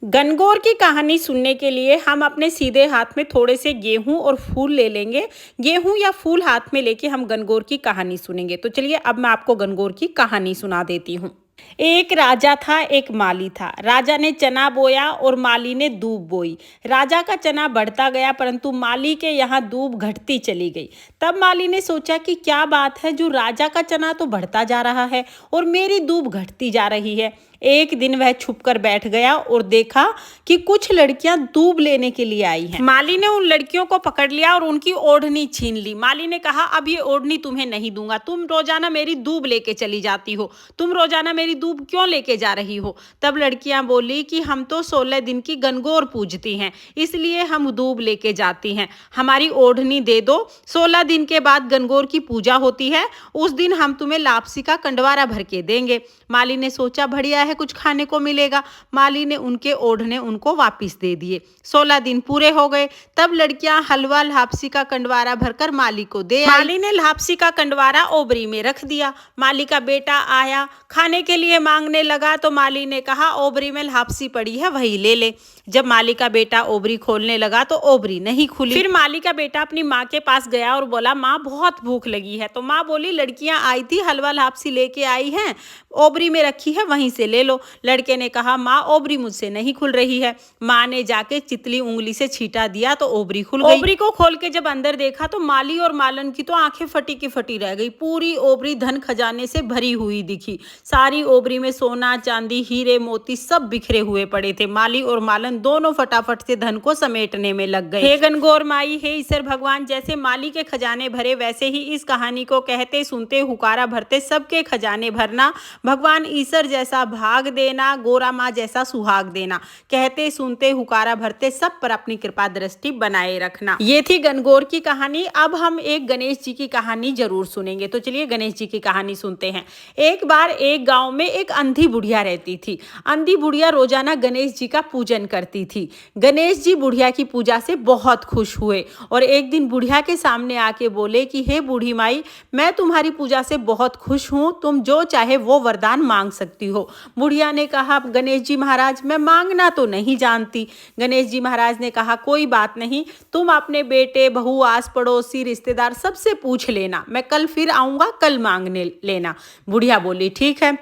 गणगौर की कहानी सुनने के लिए हम अपने सीधे हाथ में थोड़े से गेहूं और फूल ले लेंगे। गेहूं या फूल हाथ में लेके हम गणगौर की कहानी सुनेंगे। तो चलिए अब मैं आपको गणगौर की कहानी सुना देती हूँ। एक राजा था, एक माली था। राजा ने चना बोया और माली ने दूब बोई। राजा का चना बढ़ता गया परंतु माली के यहाँ दूब घटती चली गई। तब माली ने सोचा कि क्या बात है, जो राजा का चना तो बढ़ता जा रहा है और मेरी दूब घटती जा रही है। एक दिन वह छुपकर बैठ गया और देखा कि कुछ लड़कियां दूब लेने के लिए आई हैं। माली ने उन लड़कियों को पकड़ लिया और उनकी ओढ़नी छीन ली। माली ने कहा, अब ये ओढ़नी तुम्हें नहीं दूंगा, तुम रोजाना मेरी दूब लेके चली जाती हो, तुम रोजाना मेरी दूब क्यों लेके जा रही हो। तब लड़कियां बोली कि हम तो 16 दिन की गणगौर पूजती हैं, इसलिए हम दूब लेके जाती हैं, हमारी ओढ़नी दे दो। 16 दिन के बाद गणगौर की पूजा होती है, उस दिन हम तुम्हें लापसी का कंडवारा भर के देंगे। माली ने सोचा बढ़िया है, कुछ खाने को मिलेगा। माली ने उनके ओढ़ने उनको वापस दे दिए। 16 दिन पूरे हो गए। तब लड़कियां हलवा लापसी का कंडवारा भरकर माली को दे आई। माली ने लापसी का कंडवारा ओबरी में रख दिया। माली का बेटा आया, खाने के लिए मांगने लगा तो माली ने कहा, ओबरी में लापसी पड़ी है, वही ले ले। जब माली का बेटा ओबरी खोलने लगा तो ओबरी नहीं खुली। फिर माली का बेटा अपनी माँ के पास गया और बोला, माँ बहुत भूख लगी है। तो माँ बोली, लड़कियां आई थी, हलवा लापसी लेके आई हैं, ओबरी में रखी है, वहीं से ले लो। लड़के ने कहा, माँ ओबरी मुझसे नहीं खुल रही है। माँ ने जाके चितली उंगली से छींटा दिया तो ओबरी खुल गई। ओबरी को खोल के जब अंदर देखा तो माली और मालन की तो आंखें फटी की फटी रह गई। पूरी ओबरी धन खजाने से भरी हुई दिखी। सारी ओबरी में सोना चांदी हीरे मोती सब बिखरे हुए पड़े थे। माली और मालन दोनों फटाफट से धन को समेटने में लग गए। हे गणगौर माई, हे ईश्वर भगवान, जैसे माली के खजाने भरे वैसे ही इस कहानी को कहते सुनते हुकारा भरते सबके खजाने भरना। भगवान ईश्वर जैसा भाग देना, गोरा माँ जैसा सुहाग देना। कहते सुनते हुकारा भरते सब पर अपनी कृपा दृष्टि बनाए रखना। ये थी गणगौर की कहानी। अब हम एक गणेश जी की कहानी जरूर सुनेंगे। तो चलिए गणेश जी की कहानी सुनते हैं। एक बार एक गांव में एक अंधी बुढ़िया रहती थी। अंधी बुढ़िया रोजाना गणेश जी का पूजन करती थी। गणेश जी बुढ़िया की पूजा से बहुत खुश हुए और एक दिन बुढ़िया के सामने आके बोले कि हे बूढ़ी माई, मैं तुम्हारी पूजा से बहुत खुश हूँ, तुम जो चाहे वो वरदान मांग सकती हो। बुढ़िया ने कहा, गणेश जी महाराज, मैं मांगना तो नहीं जानती। गणेश जी महाराज ने कहा, कोई बात नहीं, तुम अपने बेटे बहू आस पड़ोसी रिश्तेदार सबसे पूछ लेना, मैं कल फिर आऊँगा, कल मांगने लेना। बुढ़िया बोली, ठीक है।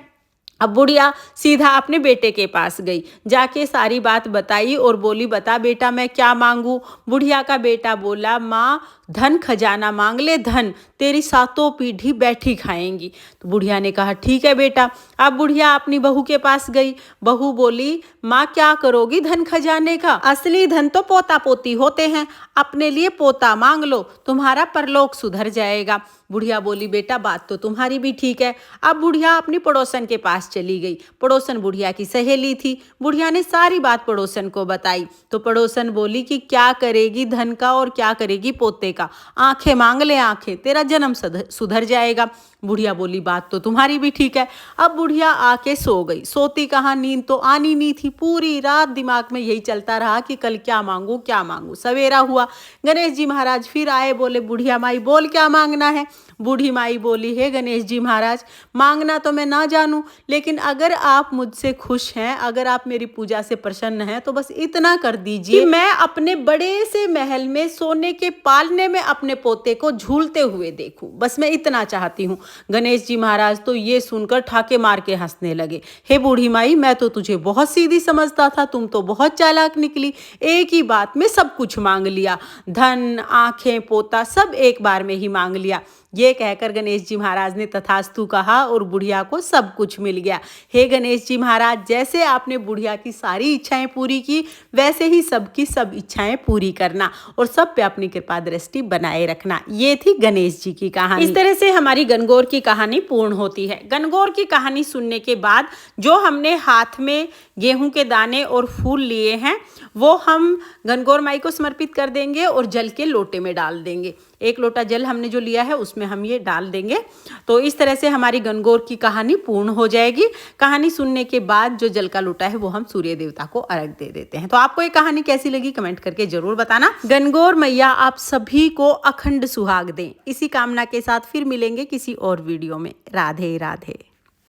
अब बुढ़िया सीधा अपने बेटे के पास गई, जाके सारी बात बताई और बोली, बता बेटा मैं क्या मांगू। बुढ़िया का बेटा बोला, माँ धन खजाना मांग ले, धन तेरी सातों पीढ़ी बैठी खाएंगी। तो बुढ़िया ने कहा, ठीक है बेटा। अब बुढ़िया अपनी बहू के पास गई। बहू बोली, माँ क्या करोगी धन खजाने का, असली धन तो पोता पोती होते हैं, अपने लिए पोता मांग लो, तुम्हारा परलोक सुधर जाएगा। बुढ़िया बोली, बेटा बात तो तुम्हारी भी ठीक है। अब बुढ़िया अपनी पड़ोसन के पास चली गई। पड़ोसन बुढ़िया की सहेली थी। बुढ़िया ने सारी बात पड़ोसन को बताई तो पड़ोसन बोली कि क्या करेगी धन का और क्या करेगी पोते का, आंखें मांग ले आंखें, तेरा जन्म सुधर जाएगा। बुढ़िया बोली, बात तो तुम्हारी भी ठीक है। अब बुढ़िया आके सो गई। सोती कहाँ, नींद तो आनी नहीं थी। पूरी रात दिमाग में यही चलता रहा कि कल क्या मांगू क्या मांगू। सवेरा हुआ, गणेश जी महाराज फिर आए। बोले, बुढ़िया माई बोल क्या मांगना है। बूढ़ी माई बोली, हे गणेश जी महाराज, मांगना तो मैं ना जानूं, लेकिन अगर आप मुझसे खुश हैं, अगर आप मेरी पूजा से प्रसन्न हैं, तो बस इतना कर दीजिए कि मैं अपने बड़े से महल में सोने के पालने में अपने पोते को झूलते हुए देखूं, बस मैं इतना चाहती हूँ। गणेश जी महाराज तो ये सुनकर ठाके मार के हंसने लगे। हे बूढ़ी माई, मैं तो तुझे बहुत सीधी समझता था, तुम तो बहुत चालाक निकली, एक ही बात में सब कुछ मांग लिया, धन आंखें पोता सब एक बार में ही मांग लिया। ये कहकर गणेश जी महाराज ने तथास्तु कहा और बुढ़िया को सब कुछ मिल गया। हे गणेश जी महाराज, जैसे आपने बुढ़िया की सारी इच्छाएं पूरी की, वैसे ही सबकी सब इच्छाएं पूरी करना और सब पे अपनी कृपा दृष्टि बनाए रखना। ये थी गणेश जी की कहानी। इस तरह से हमारी गणगौर की कहानी पूर्ण होती है। गणगौर की कहानी सुनने के बाद जो हमने हाथ में गेहूं के दाने और फूल लिए हैं, वो हम गणगौर माई को समर्पित कर देंगे और जल के लोटे में डाल देंगे। एक लोटा जल हमने जो लिया है उसमें हम ये डाल देंगे। तो इस तरह से हमारी गणगौर की कहानी पूर्ण हो जाएगी। कहानी सुनने के बाद जो जल का लोटा है वो हम सूर्य देवता को अर्घ दे देते हैं। तो आपको ये कहानी कैसी लगी कमेंट करके जरूर बताना। गणगौर मैया आप सभी को अखंड सुहाग दें, इसी कामना के साथ फिर मिलेंगे किसी और वीडियो में। राधे राधे।